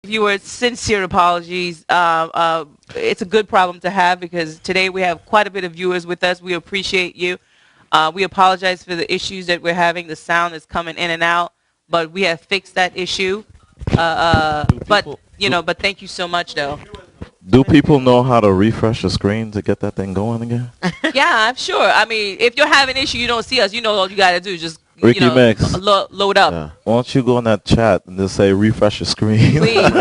viewers, sincere apologies. It's a good problem to have because today we have quite a bit of viewers with us. We appreciate you. We apologize for the issues that we're having. The sound is coming in and out, but we have fixed that issue. But thank you so much, though. Do people know how to refresh the screen to get that thing going again? Yeah, I'm sure. I mean, if you're having an issue, you don't see us. You know all you got to do is just Ricky Mix. Load up. Yeah. Why don't you go on that chat and just say refresh your screen? Please.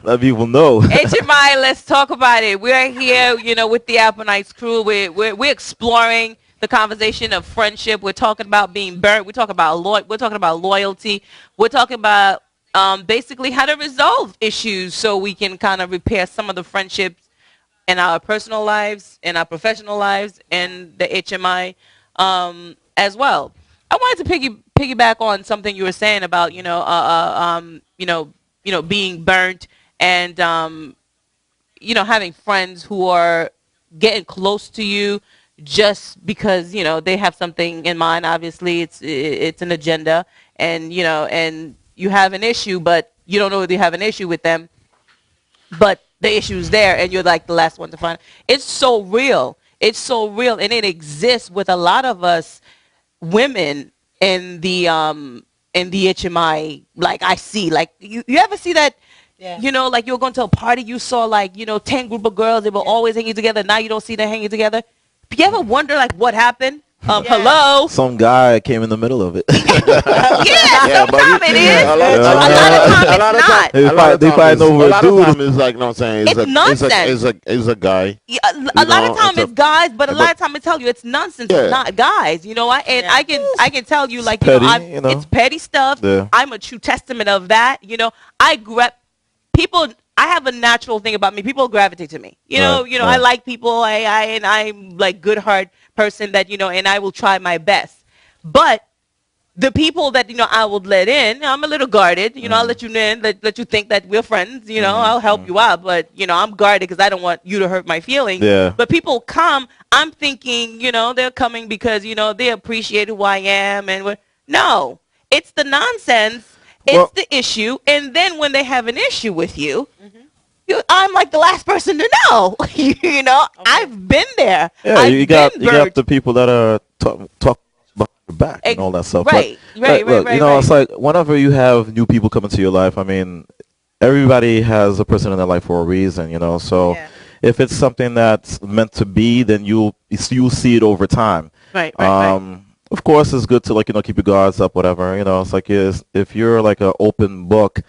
Let people know. HMI, let's talk about it. We're here, with the Applenight crew. We're exploring the conversation of friendship. We're talking about being burnt. We're talking about loyalty. We're talking about basically how to resolve issues so we can kind of repair some of the friendships in our personal lives, in our professional lives, and the HMI as well. I wanted to piggyback on something you were saying about being burnt and having friends who are getting close to you just because they have something in mind. Obviously, it's an agenda, and you have an issue, but you don't know if you have an issue with them. But the issue's there, and you're like the last one to find it. It's so real. It's so real, and it exists with a lot of us women in the HMI. Like I see, like you ever see that? Yeah. Like you're going to a party, you saw 10 group of girls, they were always hanging together. Now you don't see them hanging together. You ever wonder like what happened? Hello? Some guy came in the middle of it. Sometimes it is. A lot of times it's not. They fight over a lot of time it's like, I'm saying? It's nonsense. It's a guy. Yeah, a lot of time it's guys, but a lot of time I tell you it's nonsense. Yeah. It's not guys, and I can tell you like, it's petty stuff. Yeah. I'm a true testament of that. I have a natural thing about me. People gravitate to me. Right. I like people. I'm like good heart person that, and I will try my best. But the people that, I will let in, I'm a little guarded. I'll let you in, let you think that we're friends. I'll help you out. But, I'm guarded because I don't want you to hurt my feelings. Yeah. But people come, I'm thinking, they're coming because, they appreciate who I am. No, it's the nonsense. It's the issue, and then when they have an issue with you, I'm like the last person to know. Okay. I've been there. Yeah, you got the people that are talk behind your back and all that stuff. Right. It's like whenever you have new people come into your life, I mean, everybody has a person in their life for a reason, So if it's something that's meant to be, then you'll see it over time. Right. Of course, it's good to keep your guards up, whatever. It's like if you're like an open book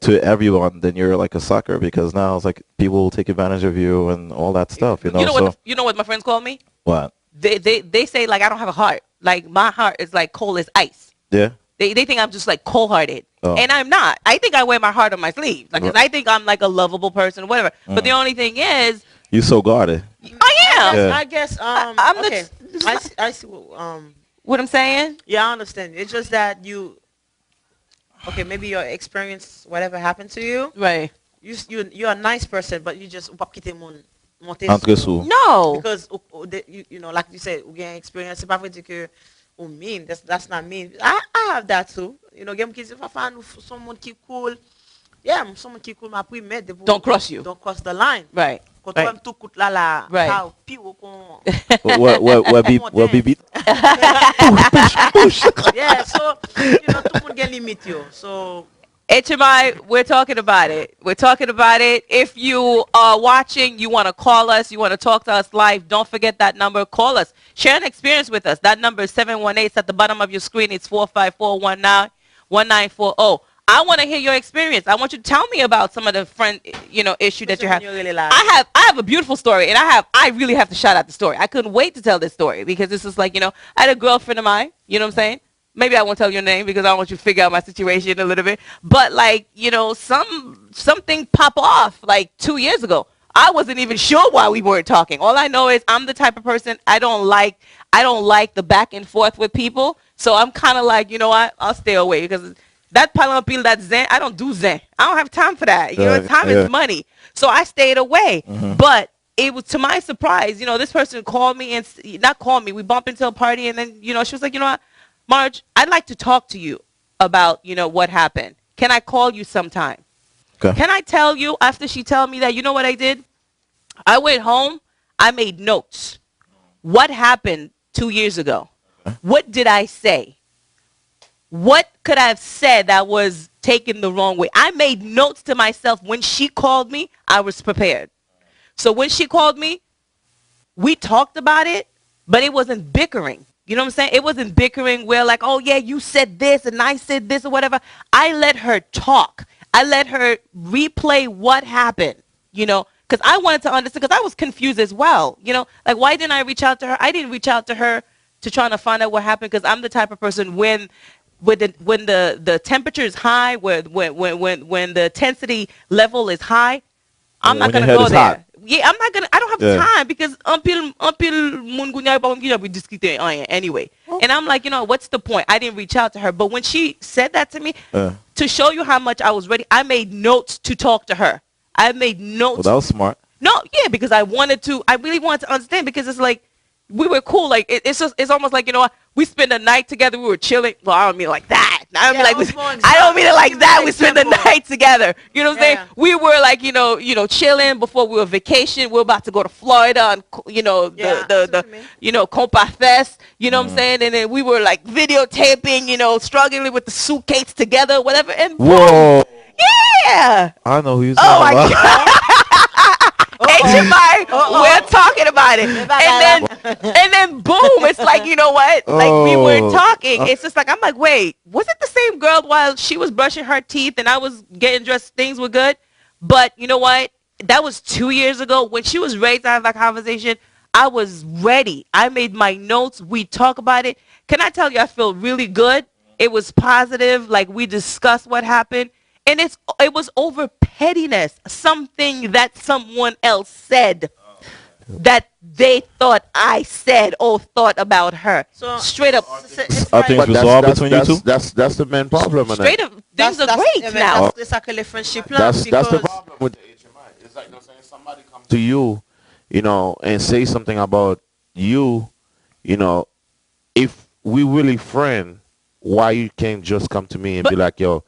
to everyone, then you're like a sucker because now it's like people will take advantage of you and all that stuff. You know what my friends call me? What? They say like I don't have a heart. Like my heart is like cold as ice. Yeah. They think I'm just like cold-hearted, and I'm not. I think I wear my heart on my sleeve, like 'cause I think I'm like a lovable person, whatever. But the only thing is, you're so guarded. I am. Yeah. I guess. Okay. I see what I'm saying. Yeah, I understand. It's just that okay, maybe your experience, whatever happened to you. Right. You're a nice person, but you just No. Because like you said, we get experience. C'est pas vrai dire que mean. That's not mean. I have that too. If I find someone qui cool, someone qui cool, don't cross you. Don't cross the line. Right. Right. Yeah, so tout le monde get limit you. So HMI, we're talking about it. If you are watching, you want to call us, you want to talk to us live, don't forget that number. Call us. Share an experience with us. That number is 718. It's at the bottom of your screen. It's 454-1940. I want to hear your experience. I want you to tell me about some of the issue that you have. I have a beautiful story, and I really have to shout out the story. I couldn't wait to tell this story because this is like, I had a girlfriend of mine, you know what I'm saying? Maybe I won't tell your name because I want you to figure out my situation a little bit. But like, something pop off like 2 years ago. I wasn't even sure why we weren't talking. All I know is I'm the type of person I don't like the back and forth with people. So I'm kind of like, I'll stay away because that palapil, that zen, I don't do zen. I don't have time for that. Time is money. So I stayed away. Mm-hmm. But it was to my surprise, this person called me and not called me. We bumped into a party and then, she was like, what, Marge, I'd like to talk to you about, what happened. Can I call you sometime? Okay. Can I tell you, after she told me that, you know what I did? I went home. I made notes. What happened 2 years ago? What did I say? What could I have said that was taken the wrong way? I made notes to myself. When she called me, I was prepared. So when she called me, we talked about it, but it wasn't bickering. You know what I'm saying? It wasn't bickering where like, oh yeah, you said this and I said this or whatever. I let her talk. I let her replay what happened, because I wanted to understand, because I was confused as well. Like, why didn't I reach out to her? I didn't reach out to her to try to find out what happened, because I'm the type of person when the temperature is high, when the intensity level is high, I'm not When your gonna head go is there. hot. Yeah, I'm not gonna. I don't have Yeah. time, because until mun gunya ba we discuter anyway. And I'm like, what's the point? I didn't reach out to her, but when she said that to me, to show you how much I was ready, I made notes to talk to her. I made Well, notes. that was smart. No, yeah, because I really wanted to understand, because it's like we were cool. Like it's almost like, we spent the night together. We were chilling. Well, I don't mean it like that. I don't mean I don't mean it like that. We spent the night together. You know what I'm saying? We were like, chilling before we were vacation. We were about to go to Florida and the Compa Fest. You know what I'm saying? And then we were like videotaping, struggling with the suitcase together, whatever. And boom. Whoa. Yeah. I know who you're Oh my talking about. God. HMI, we're talking about it. And then boom, it's like, you know what? Like we were talking. It's just like, I'm like, wait, was it the same girl while she was brushing her teeth and I was getting dressed, things were good? But you know what? That was 2 years ago. When she was ready to have that conversation, I was ready. I made my notes. We talk about it. Can I tell you, I feel really good. It was positive. Like we discussed what happened. And it was over pettiness, something that someone else said that they thought I said or thought about her. So straight up, Are things resolved between you two? That's the main problem. Straight up, things are great now. That's the problem with the HMI. It's like, somebody comes to you, and say something about you, if we really friend, why you can't just come to me and be like, yo,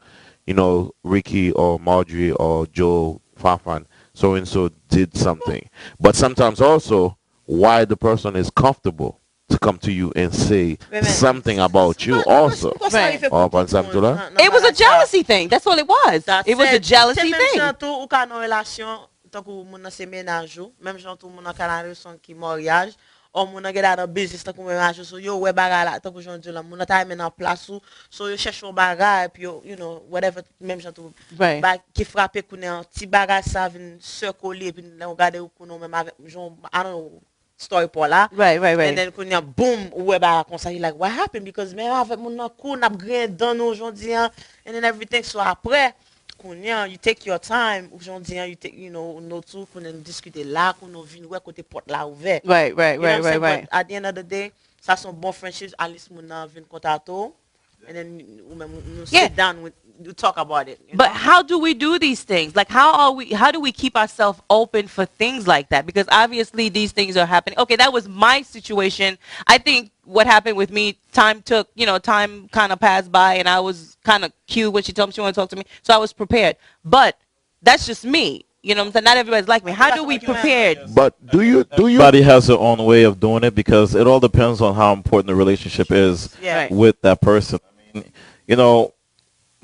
Ricky or Marjorie or Joe Fafan, so and so did something. But sometimes also, why the person is comfortable to come to you and say something about you also. Right. Oh, it was a jealousy thing. That's all it was. It was a jealousy thing. Ou moun nan gen da business tan kou mè majou, so yo wè bagay la, tan kou jon di la, moun nan ta men nan plas ou, so yo chèch yon bagay, puis yo, whatever, même jantou, ki frappe kou nan, ti bagay sa vin circole, puis nan gade ou kou nan mèm avè, jon, I don't know, story pou la. Right. And then kou nan, boom, ou wè bagay kon sa, he like, what happened? Because mèm avè moun nan kou, nap gren dan nou jon di, and then everything, so apre, you take your time, aujourd'hui, you take, no tout, qu'on discuter là, qu'on vient ouais côté porte là ouvert. Right. But at the end of the day, ça sont bons friendships, at least moun nan vient contato, and then we sit down with, you talk about it. But how do we do these things? Like, how do we keep ourselves open for things like that? Because obviously these things are happening. Okay, that was my situation. I think what happened with me, time kind of passed by, and I was kind of cute when she told me she wanted to talk to me. So I was prepared. But that's just me. You know what I'm saying? Not everybody's like me. How do we prepare? But do you? Everybody has their own way of doing it, because it all depends on how important the relationship is with that person. I mean,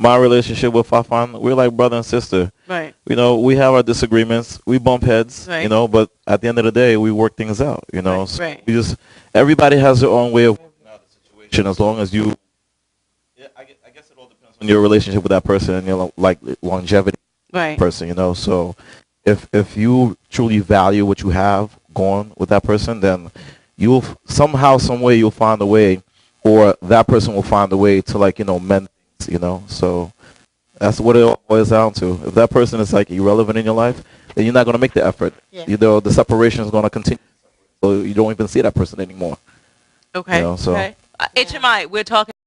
my relationship with Fafan, we're like brother and sister. Right. We have our disagreements, we bump heads, but at the end of the day, we work things out, So we everybody has their own way of working out the situation, as long as you, I guess it all depends on your relationship with that person and your longevity person, So if you truly value what you have going with that person, then you'll somehow, some way you'll find a way, or that person will find a way to mend things, so that's what it all boils down to. If that person is irrelevant in your life, then you're not going to make the effort. The separation is going to continue, so you don't even see that person anymore. Okay. So HMI, we're talking